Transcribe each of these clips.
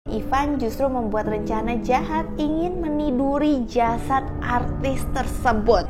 Ivan justru membuat rencana jahat ingin meniduri jasad artis tersebut.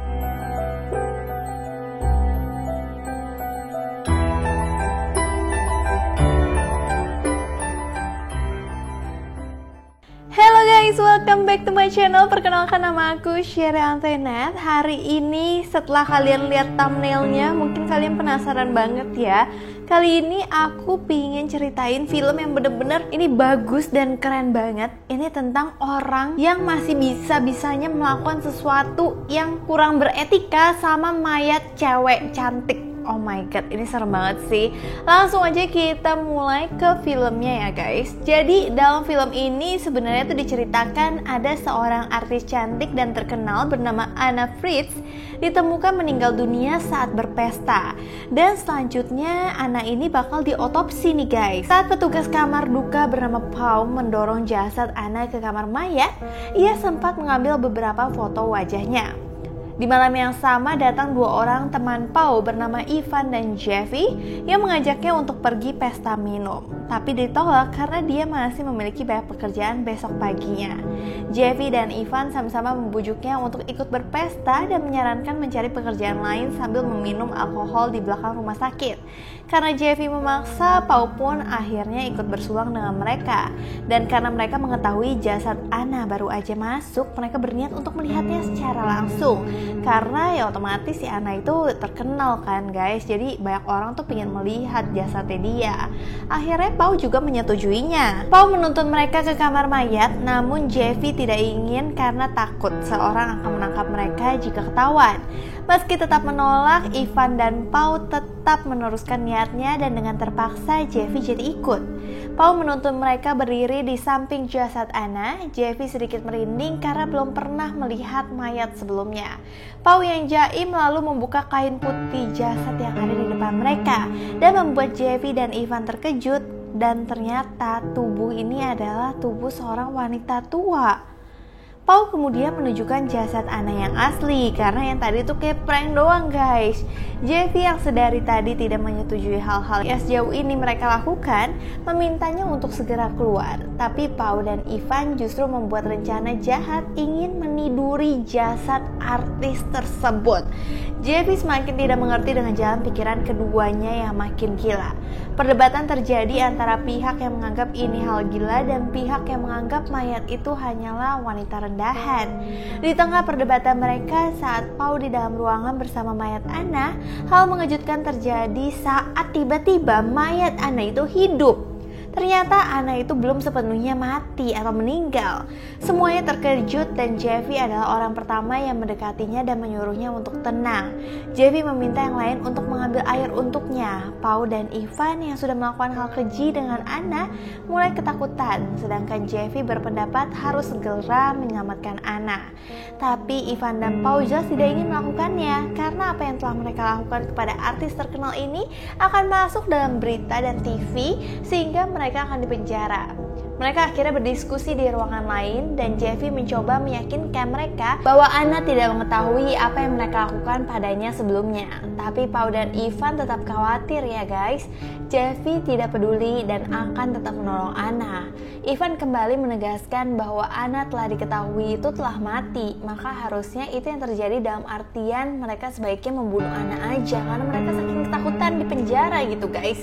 Halo guys, welcome back to my channel. Perkenalkan, nama aku Sherry Antenet. Hari ini setelah kalian lihat thumbnailnya, mungkin kalian penasaran banget ya. Kali ini aku pingin ceritain film yang bener-bener ini bagus dan keren banget. Ini tentang orang yang masih bisa-bisanya melakukan sesuatu yang kurang beretika sama mayat cewek cantik. Oh my god, ini serem banget sih. Langsung aja kita mulai ke filmnya ya guys. Jadi dalam film ini sebenarnya tuh diceritakan ada seorang artis cantik dan terkenal bernama Anna Fritz ditemukan meninggal dunia saat berpesta. Dan selanjutnya Anna ini bakal diotopsi nih guys. Saat petugas kamar duka bernama Paul mendorong jasad Anna ke kamar mayat, ia sempat mengambil beberapa foto wajahnya. Di malam yang sama datang dua orang teman Paul bernama Ivan dan Jeffy yang mengajaknya untuk pergi pesta minum. Tapi ditolak karena dia masih memiliki banyak pekerjaan besok paginya. Jeffy dan Ivan sama-sama membujuknya untuk ikut berpesta dan menyarankan mencari pekerjaan lain sambil meminum alkohol di belakang rumah sakit. Karena Jeffy memaksa, Paul pun akhirnya ikut bersulang dengan mereka. Dan karena mereka mengetahui jasad Anna baru aja masuk, mereka berniat untuk melihatnya secara langsung. Karena ya otomatis si Anna itu terkenal kan guys, jadi banyak orang tuh pengen melihat jasadnya dia. Akhirnya Paul juga menyetujuinya. Paul menuntun mereka ke kamar mayat, namun Jeffy tidak ingin karena takut seorang akan menangkap mereka jika ketahuan. Meski tetap menolak, Ivan dan Paul tetap meneruskan niatnya dan dengan terpaksa Jeffy jadi ikut. Paul menuntun mereka berdiri di samping jasad Anna. Jeffy sedikit merinding karena belum pernah melihat mayat sebelumnya. Paul yang jaim lalu membuka kain putih jasad yang ada di depan mereka dan membuat Jeffy dan Ivan terkejut, dan ternyata tubuh ini adalah tubuh seorang wanita tua. Paul kemudian menunjukkan jasad Anna yang asli karena yang tadi tuh kayak prank doang guys. Jeffy yang sedari tadi tidak menyetujui hal-hal yang sejauh ini mereka lakukan, memintanya untuk segera keluar. Tapi Paul dan Ivan justru membuat rencana jahat ingin meniduri jasad artis tersebut. Jeffy semakin tidak mengerti dengan jalan pikiran keduanya yang makin gila. Perdebatan terjadi antara pihak yang menganggap ini hal gila dan pihak yang menganggap mayat itu hanyalah wanita rendahan. Di tengah perdebatan mereka saat Paul di dalam ruangan bersama mayat Anna, hal mengejutkan terjadi saat tiba-tiba mayat Anna itu hidup. Ternyata Anna itu belum sepenuhnya mati atau meninggal. Semuanya terkejut dan Jeffy adalah orang pertama yang mendekatinya dan menyuruhnya untuk tenang. Jeffy meminta yang lain untuk mengambil air untuknya. Paul dan Ivan yang sudah melakukan hal keji dengan Anna mulai ketakutan, sedangkan Jeffy berpendapat harus segera menyelamatkan Anna. Tapi Ivan dan Paul jelas tidak ingin melakukannya karena apa yang telah mereka lakukan kepada artis terkenal ini akan masuk dalam berita dan TV sehingga mereka akan dipenjara. Mereka akhirnya berdiskusi di ruangan lain dan Jeffy mencoba meyakinkan mereka bahwa Anna tidak mengetahui apa yang mereka lakukan padanya sebelumnya. Tapi Paul dan Ivan tetap khawatir ya guys. Jeffy tidak peduli dan akan tetap menolong Anna. Ivan kembali menegaskan bahwa Anna telah diketahui itu telah mati, maka harusnya itu yang terjadi dalam artian mereka sebaiknya membunuh Anna aja karena mereka saking ketakutan di penjara gitu guys.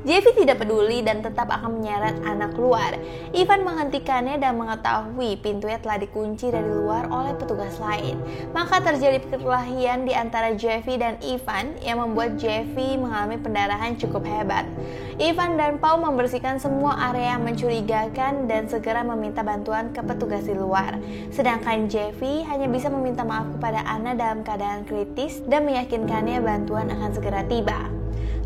Jeffy tidak peduli dan tetap akan menyeret Anna keluar. Ivan menghentikannya dan mengetahui pintunya telah dikunci dari luar oleh petugas lain. Maka terjadi perkelahian di antara Jeffy dan Ivan yang membuat Jeffy mengalami pendarahan cukup hebat. Ivan dan Paul membersihkan semua area yang mencurigakan dan segera meminta bantuan ke petugas di luar. Sedangkan Jeffy hanya bisa meminta maaf kepada Anna dalam keadaan kritis dan meyakinkannya bantuan akan segera tiba.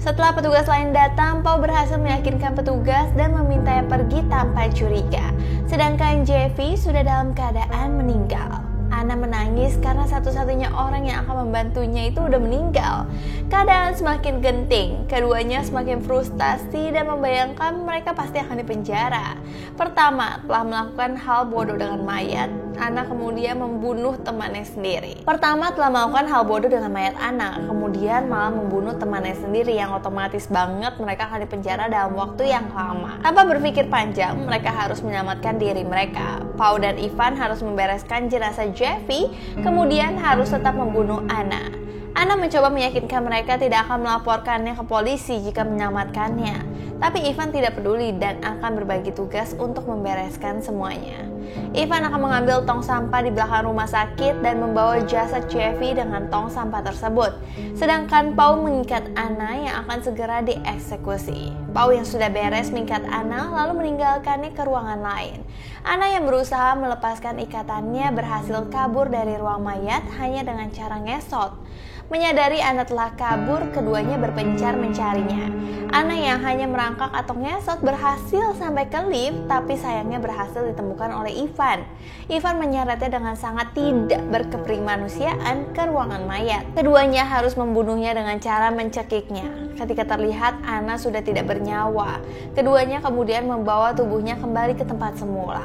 Setelah petugas lain datang, Paul berhasil meyakinkan petugas dan memintanya pergi tanpa curiga. Sedangkan Jeffy sudah dalam keadaan meninggal. Ana menangis karena satu-satunya orang yang akan membantunya itu udah meninggal. Keadaan semakin genting, keduanya semakin frustasi dan membayangkan mereka pasti akan dipenjara. Pertama, telah melakukan hal bodoh dengan mayat, Ana kemudian membunuh temannya sendiri. Pertama telah melakukan hal bodoh dengan mayat Ana, kemudian malah membunuh temannya sendiri yang otomatis banget mereka akan dipenjara dalam waktu yang lama. Tanpa berpikir panjang, mereka harus menyelamatkan diri mereka. Pau dan Ivan harus membereskan jenazah Jeffy, kemudian harus tetap membunuh Ana. Ana mencoba meyakinkan mereka tidak akan melaporkannya ke polisi jika menyelamatkannya. Tapi Ivan tidak peduli dan akan berbagi tugas untuk membereskan semuanya. Ivan akan mengambil tong sampah di belakang rumah sakit dan membawa jasad Jeffy dengan tong sampah tersebut. Sedangkan Pau mengikat Ana yang akan segera dieksekusi. Pau yang sudah beres mengikat Ana lalu meninggalkannya ke ruangan lain. Ana yang berusaha melepaskan ikatannya berhasil kabur dari ruang mayat hanya dengan cara ngesot. Menyadari Ana telah kabur, keduanya berpencar mencarinya. Ana yang hanya merangkak atau ngesot berhasil sampai ke lift, tapi sayangnya berhasil ditemukan oleh Ivan. Ivan menyeretnya dengan sangat tidak berkeperimanusiaan ke ruangan mayat. Keduanya harus membunuhnya dengan cara mencekiknya. Ketika terlihat Ana sudah tidak bernyawa, keduanya kemudian membawa tubuhnya kembali ke tempat semula.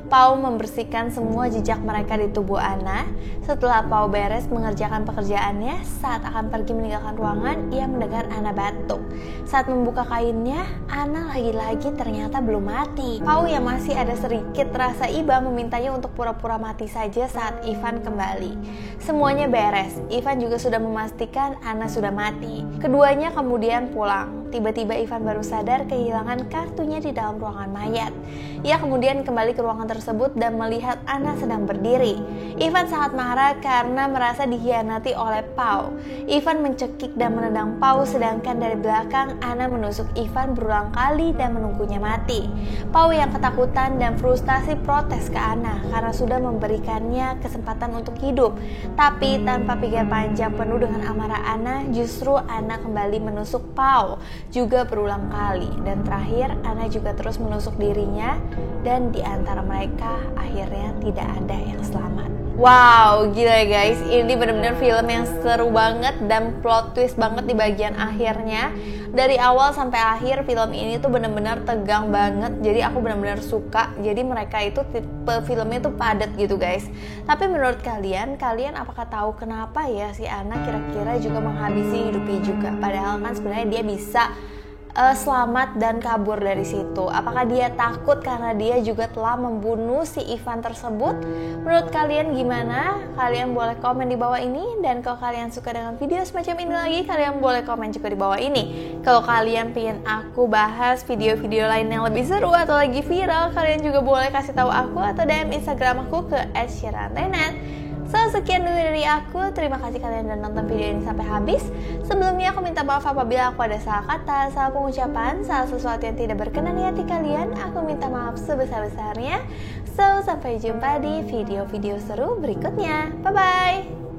Pau membersihkan semua jejak mereka di tubuh Ana. Setelah Pau beres mengerjakan pekerjaannya, saat akan pergi meninggalkan ruangan, ia mendengar Ana batuk. Saat membuka kainnya, Ana lagi-lagi ternyata belum mati. Pau yang masih ada sedikit rasa iba memintanya untuk pura-pura mati saja saat Ivan kembali. Semuanya beres. Ivan juga sudah memastikan Ana sudah mati. Keduanya kemudian pulang. Tiba-tiba Ivan baru sadar kehilangan kartunya di dalam ruangan mayat. Ia kemudian kembali ke ruangan tersebut dan melihat Ana sedang berdiri. Ivan sangat marah karena merasa dikhianati oleh Pau. Ivan mencekik dan menendang Pau, sedangkan dari belakang Ana menusuk Ivan berulang kali dan menunggunya mati. Pau yang ketakutan dan frustasi protes ke Ana karena sudah memberikannya kesempatan untuk hidup. Tapi tanpa pikir panjang penuh dengan amarah Ana, justru Ana kembali menusuk Pau juga berulang kali. Dan terakhir Ana juga terus menusuk dirinya, dan di antara mereka akhirnya tidak ada yang selamat. Wow, gila guys, ini benar-benar film yang seru banget dan plot twist banget di bagian akhirnya. Dari awal sampai akhir film ini tuh benar-benar tegang banget. Jadi aku benar-benar suka. Jadi mereka itu tipe filmnya tuh padat gitu guys. Tapi menurut kalian apakah tahu kenapa ya si Ana kira-kira juga menghabisi hidupnya juga? Padahal kan sebenarnya dia bisa selamat dan kabur dari situ. Apakah dia takut karena dia juga telah membunuh si Ivan tersebut? Menurut kalian gimana? Kalian boleh komen di bawah ini. Dan kalau kalian suka dengan video semacam ini lagi, kalian boleh komen juga di bawah ini. Kalau kalian pengen aku bahas video-video lain yang lebih seru atau lagi viral, kalian juga boleh kasih tahu aku atau DM Instagram aku ke @syaraantenet. So, sekian dulu dari aku. Terima kasih kalian udah nonton video ini sampai habis. Sebelumnya aku minta maaf apabila aku ada salah kata, salah pengucapan, salah sesuatu yang tidak berkenan di hati kalian. Aku minta maaf sebesar-besarnya. So, sampai jumpa di video-video seru berikutnya. Bye-bye.